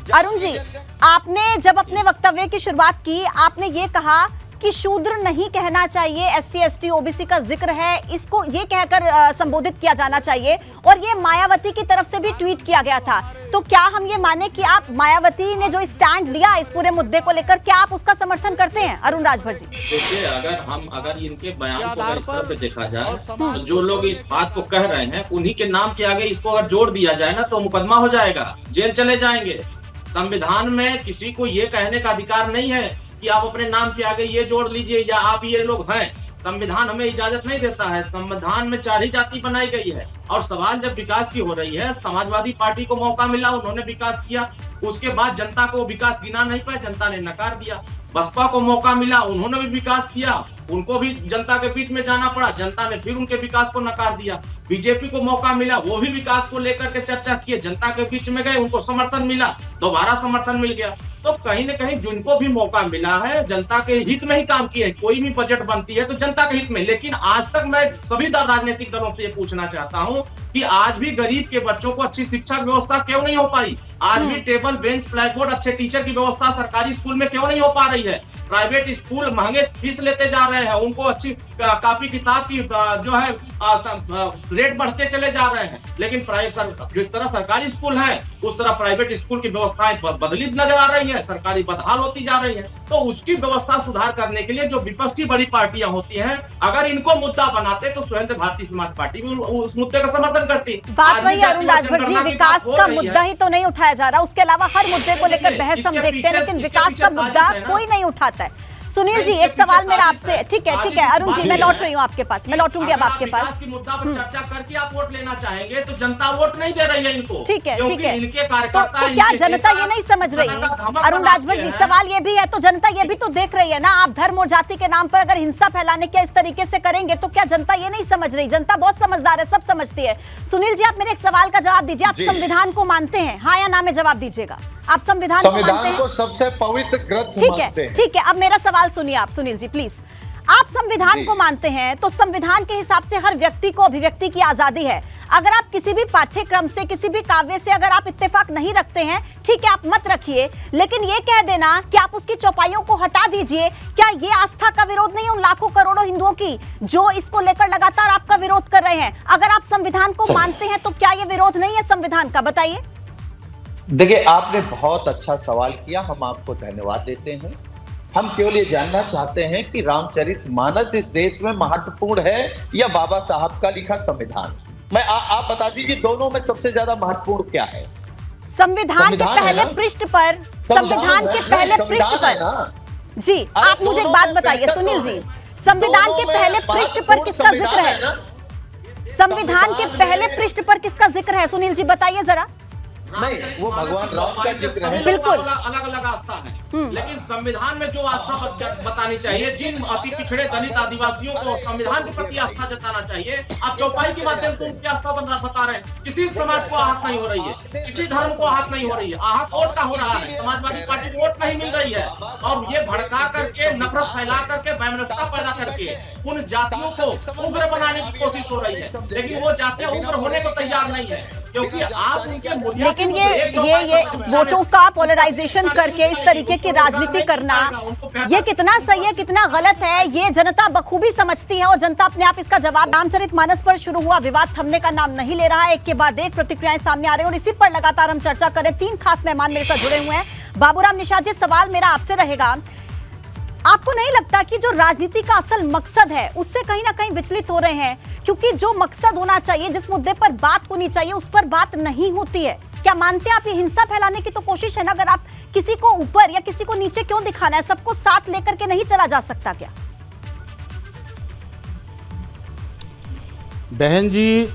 अरुण जी, आपने जब अपने वक्तव्य की शुरुआत की, आपने ये कहा कि शूद्र नहीं कहना चाहिए, एससी एसटी ओबीसी का जिक्र है, इसको ये कहकर संबोधित किया जाना चाहिए, और ये मायावती की तरफ से भी ट्वीट किया गया था। तो क्या हम ये माने कि आप मायावती ने जो स्टैंड लिया इस पूरे मुद्दे को लेकर, क्या आप उसका समर्थन करते हैं अरुण राजभर जी? देखिए, अगर इनके बयान को इस तरह से देखा जाए तो जो लोग इस बात को कह रहे हैं उन्हीं के नाम के आगे इसको अगर जोड़ दिया जाए ना तो मुकदमा हो जाएगा, जेल चले जाएंगे। संविधान में किसी को ये कहने का अधिकार नहीं है कि आप अपने नाम के आगे ये जोड़ लीजिए या आप ये लोग हैं। संविधान हमें इजाजत नहीं देता है। संविधान में 4 ही जाति बनाई गई है। और सवाल जब विकास की हो रही है, समाजवादी पार्टी को मौका मिला, उन्होंने विकास किया, उसके बाद जनता को विकास गिना नहीं पाया, जनता ने नकार दिया। बसपा को मौका मिला, उन्होंने भी विकास किया, उनको भी जनता के बीच में जाना पड़ा, जनता ने फिर उनके विकास को नकार दिया। बीजेपी को मौका मिला, वो भी विकास को लेकर के चर्चा किए, जनता के बीच में गए, उनको समर्थन मिला, दोबारा समर्थन मिल गया। तो कहीं न कहीं जिनको भी मौका मिला है जनता के हित में ही काम किए। कोई भी बजट बनती है तो जनता के हित में। लेकिन आज तक मैं सभी राजनीतिक दलों से ये पूछना चाहता हूं कि आज भी गरीब के बच्चों को अच्छी शिक्षा व्यवस्था क्यों नहीं हो पाई? आज भी टेबल बेंच ब्लैक बोर्ड अच्छे टीचर की व्यवस्था सरकारी स्कूल में क्यों नहीं हो पा रही है? प्राइवेट स्कूल महंगे फीस लेते जा रहे हैं, उनको अच्छी कॉपी किताब की जो है रेट बढ़ते चले जा रहे हैं। लेकिन जिस तरह सरकारी स्कूल है उस तरह प्राइवेट स्कूल की व्यवस्थाएं बदली नजर आ रही है, सरकारी बदहाल होती जा रही है। तो उसकी व्यवस्था सुधार करने के लिए जो विपक्षी बड़ी पार्टियां होती हैं, अगर इनको मुद्दा बनाते तो स्वयं भारतीय समाज पार्टी भी उस मुद्दे का समर्थन करती। बात वही अरुण राजभर जी, विकास का मुद्दा ही तो नहीं उठाया जा रहा, उसके अलावा हर मुद्दे को लेकर बहस हम देखते हैं, लेकिन विकास का मुद्दा कोई नहीं उठाता है। सुनील जी, एक सवाल मेरा आपसे। ठीक है अरुण जी, मैं लौट रही हूँ आपके पास, मैं लौटूंगी अब आपके पास। मुद्दा पर चर्चा करके आप वोट लेना चाहेंगे तो जनता वोट नहीं दे रही है इनको। ठीक है इनके कार्यकर्ता तो क्या जनता ये नहीं समझ रही है? अरुण राजभर जी, सवाल ये भी है, तो जनता ये भी तो देख रही है ना, आप धर्म और जाति के नाम पर अगर हिंसा फैलाने के इस तरीके से करेंगे तो क्या जनता ये नहीं समझ रही? जनता बहुत समझदार है, सब समझती है। सुनील जी, आप मेरे एक सवाल का जवाब दीजिए, आप संविधान को मानते हैं, हाँ या ना में जवाब दीजिएगा। आप संविधान को मानते हैं? सबसे पवित्र ग्रंथ मानते हैं। ठीक है, अब मेरा सवाल सुनिए आप, सुनील जी प्लीज। आप संविधान को मानते हैं तो संविधान के हिसाब से हर व्यक्ति को अभिव्यक्ति की आजादी है। अगर आप किसी भी पाठ्यक्रम से, किसी भी काव्य से अगर आप इत्तेफाक नहीं रखते हैं, ठीक है आप मत रखिए, लेकिन ये कह देना कि आप उसकी चौपाइयों को हटा दीजिए, क्या ये आस्था का विरोध नहीं है उन लाखों करोड़ों हिंदुओं की जो इसको लेकर लगातार आपका विरोध कर रहे हैं? अगर आप संविधान को मानते हैं तो क्या ये विरोध नहीं है संविधान का? बताइए। देखिए, आपने बहुत अच्छा सवाल किया, हम आपको धन्यवाद देते हैं। हम केवल ये जानना चाहते हैं कि रामचरितमानस इस देश में महत्वपूर्ण है या बाबा साहब का लिखा संविधान? आप बता दीजिए, दोनों में सबसे ज्यादा महत्वपूर्ण क्या है? संविधान के पहले पृष्ठ पर, संविधान के पहले पृष्ठ पर जी, आप मुझे एक बात बताइए सुनील जी, संविधान के पहले पृष्ठ पर किसका जिक्र है? संविधान के पहले पृष्ठ पर किसका जिक्र है सुनील जी, बताइए जरा। नहीं, वो भगवान राम का जिक्र है। बिल्कुल अलग अलग आस्था है, लेकिन संविधान में जो आस्था बतानी चाहिए, जिन अति पिछड़े दलित आदिवासियों को संविधान के प्रति आस्था जताना चाहिए, आप चौपाई के माध्यम से उनकी आस्था बता रहे हैं। किसी समाज को आहत नहीं हो रही है, किसी धर्म को आहत नहीं हो रही है, आहत वोट का हो रहा है। समाजवादी पार्टी को वोट नहीं मिल रही है और ये भड़का करके, नफरत फैला करके, वैमनस्यता पैदा करके उन जातियों को उग्र बनाने की कोशिश हो रही है, लेकिन वो जातियां उग्र होने को तैयार नहीं है, क्योंकि आप उनके। लेकिन ये वोटों का पोलराइजेशन करके इस तरीके की राजनीति करना, ये कितना सही है कितना गलत है, ये जनता बखूबी समझती है और जनता अपने आप इसका जवाब। रामचरितमानस पर शुरू हुआ विवाद थमने का नाम नहीं ले रहा है, एक के बाद एक प्रतिक्रियाएं सामने आ रही है और इसी पर लगातार हम चर्चा करें। 3 खास मेहमान मेरे साथ जुड़े हुए हैं। बाबूराम निषाद जी, सवाल मेरा आपसे रहेगा, आपको नहीं लगता कि जो राजनीति का असल मकसद है उससे कहीं ना कहीं विचलित हो रहे हैं? क्योंकि जो मकसद होना चाहिए, जिस मुद्दे पर बात होनी चाहिए, उस पर बात नहीं होती है। क्या मानते हैं आप, ये हिंसा फैलाने की तो कोशिश है ना? अगर आप किसी को ऊपर या किसी को नीचे क्यों दिखाना है? सबको साथ लेकर के नहीं चला जा सकता क्या? बहन जी,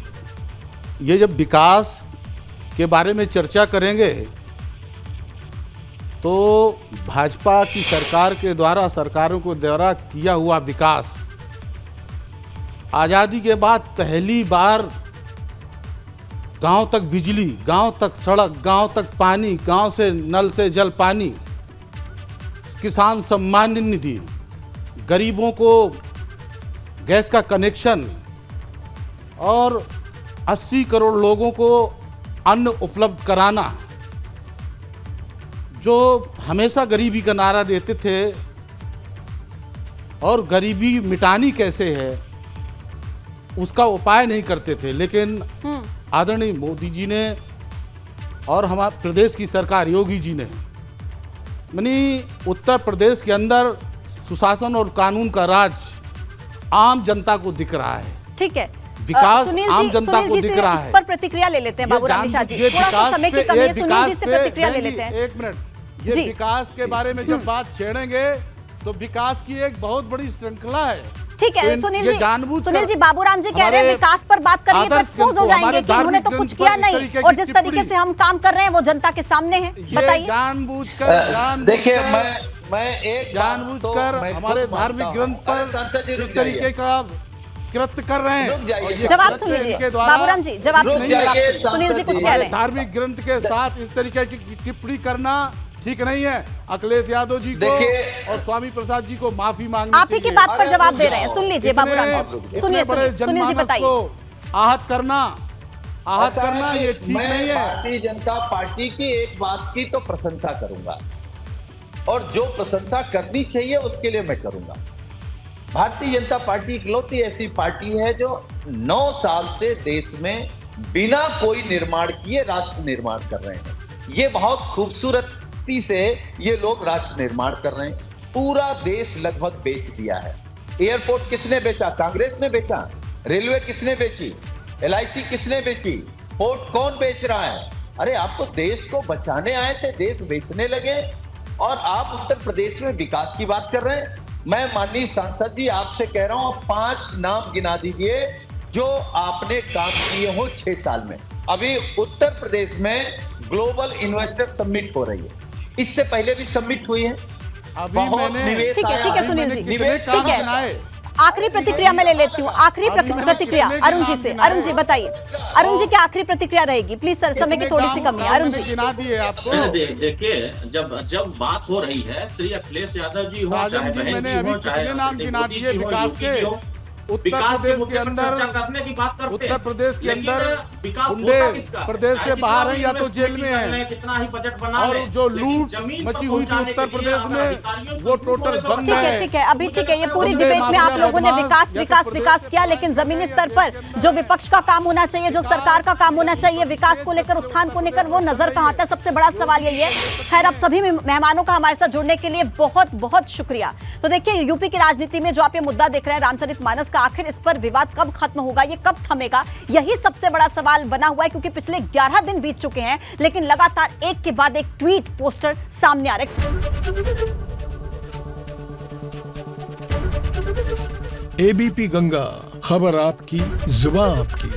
ये जब विकास के बारे में चर्चा करेंगे तो भाजपा की सरकार के द्वारा, सरकारों के द्वारा किया हुआ विकास, आज़ादी के बाद पहली बार गांव तक बिजली, गांव तक सड़क, गांव तक पानी, गांव से नल से जल पानी, किसान सम्मान निधि, गरीबों को गैस का कनेक्शन और 80 करोड़ लोगों को अन्न उपलब्ध कराना, जो हमेशा गरीबी का नारा देते थे और गरीबी मिटानी कैसे है उसका उपाय नहीं करते थे, लेकिन आदरणीय मोदी जी ने और हमारे प्रदेश की सरकार योगी जी ने यानी उत्तर प्रदेश के अंदर सुशासन और कानून का राज आम जनता को दिख रहा है। ठीक है, विकास सुनील आम जी, जनता सुनील को जी दिख से रहा इस है। पर प्रतिक्रिया ले लेते हैं बाबूराम मिश्रा जी, थोड़ा सा समय की कमी है, सुनील जी से प्रतिक्रिया ले लेते हैं। एक मिनट, ये जी। विकास के बारे में जब बात छेड़ेंगे तो विकास की एक बहुत बड़ी श्रृंखला है। ठीक है तो सुनील ये जी, जानबूझकर सुनील जी, बाबूराम जी कह रहे हैं हमारे विकास पर बात करेंगे तो आदर्श एक्सपोज हो को, जाएंगे हमारे कि उन्होंने तो धार्मिक कुछ ग्रंथ किया पर इस नहीं तरीके और की जिस तरीके से हम काम कर रहे हैं वो जनता के सामने है। ये बताइए। देखिए मैं एक जानबूझकर हमारे धार्मिक ग्रंथ पर इस तरीके का कृत्य कर रहे हैं। रुक जाइए। और ये जवाब कृत्य सुन लीजिए इनके द्वारा बाबूराम जी, जवाब रुक सुनिए, जवाब जाइए, सुनिए। सुनील जी कुछ कह हमारे रहे हैं। धार्मिक ग्रंथ के साथ इस तरीके की टिप्पणी करना ठीक नहीं है। अखिलेश यादव जी को देखिए- और स्वामी प्रसाद जी को माफी मांगनी आप ही की चाहिए। बात पर अरे जवाब रुक दे रहे हैं, जाओ। सुन लीजिए बाबूराम जी, सुनिए बड़े सुनील जी जनमानस बताइए। को आहत करना ये ठीक मैं नहीं है। भारतीय जनता पार्टी की एक बात की तो प्रशंसा करूंगा और जो प्रशंसा करनी चाहिए उसके लिए मैं करूंगा। भारतीय जनता पार्टी इकलौती ऐसी पार्टी है जो 9 साल से देश में बिना कोई निर्माण किए राष्ट्र निर्माण कर रहे हैं। ये बहुत खूबसूरती से ये लोग राष्ट्र निर्माण कर रहे हैं। पूरा देश लगभग बेच दिया है। एयरपोर्ट किसने बेचा? कांग्रेस ने बेचा। रेलवे किसने बेची? LIC किसने बेची? पोर्ट कौन बेच रहा है? अरे आप तो देश को बचाने आए थे, देश बेचने लगे और आप उत्तर प्रदेश में विकास की बात कर रहे हैं। मैं माननीय सांसद जी आपसे कह रहा हूं, 5 नाम गिना दीजिए जो आपने काम किए हो 6 साल में। अभी उत्तर प्रदेश में ग्लोबल इन्वेस्टर समिट हो रही है, इससे पहले भी समिट हुई है। अभी बहुत मैंने निवेश ठीक है, आया ठीक है है। सुनील जी, निवेश ठीक है। गिनाए। आखिरी प्रतिक्रिया मैं ले लेती हूँ, आखिरी प्रतिक्रिया अरुण जी से। अरुण जी बताइए, अरुण जी की आखिरी प्रतिक्रिया रहेगी प्लीज सर, समय की थोड़ी सी कमी है। अरुण जी गिना दिए आपको। देखिए जब बात हो रही है श्री अखिलेश यादव जी हो साजन चाहे जी, बहन मैंने जी अभी हो चाहे कितने नाम श्री गिना मोदी दिए जी हो, विकास योगी के। जी हो। उत्तर विकास के प्रदेश मुद्दे के पर अंदर चर्चा करने की बात करते उत्तर हैं। प्रदेश के लेकिन अंदर विकास गुंडे होता किसका? प्रदेश से चाहे बाहर हैं कितना या भी तो जेल में इन्वेस्टमेंट हैं। कितना ही बजट बना और ले, जो लेकिन लूट जमीन पर मची हुई थी पहुंचाने उत्तर के लिए प्रदेश अगर में, अधिकारियों वो को टोटल पूरे बंद ठीक है। है, ठीक है, अभी ठीक है, ये पूरी वंदे डिबेट में आप मातरम लोगों ने बदमाश विकास या तो विकास प्रदेश विकास के किया, लेकिन जमीनी स्तर पर जो विपक्ष का काम होना चाहिए, जो सरकार का काम होना चाहिए, विकास को लेकर, उत्थान को लेकर, वो नजर कहाँ आता है? सबसे बड़ा सवाल यही है। खैर, आप सभी मेहमानों का हमारे साथ जुड़ने के लिए बहुत बहुत शुक्रिया। तो देखिए, यूपी की राजनीति में जो आप ये मुद्दा देख रहे हैं रामचरितमानस का, आखिर इस पर विवाद कब खत्म होगा, ये कब थमेगा, यही सबसे बड़ा सवाल बना हुआ है। क्योंकि पिछले 11 दिन बीत चुके हैं, लेकिन लगातार एक के बाद एक ट्वीट, पोस्टर सामने आ रहे। ABP गंगा, खबर आपकी, जुबान आपकी।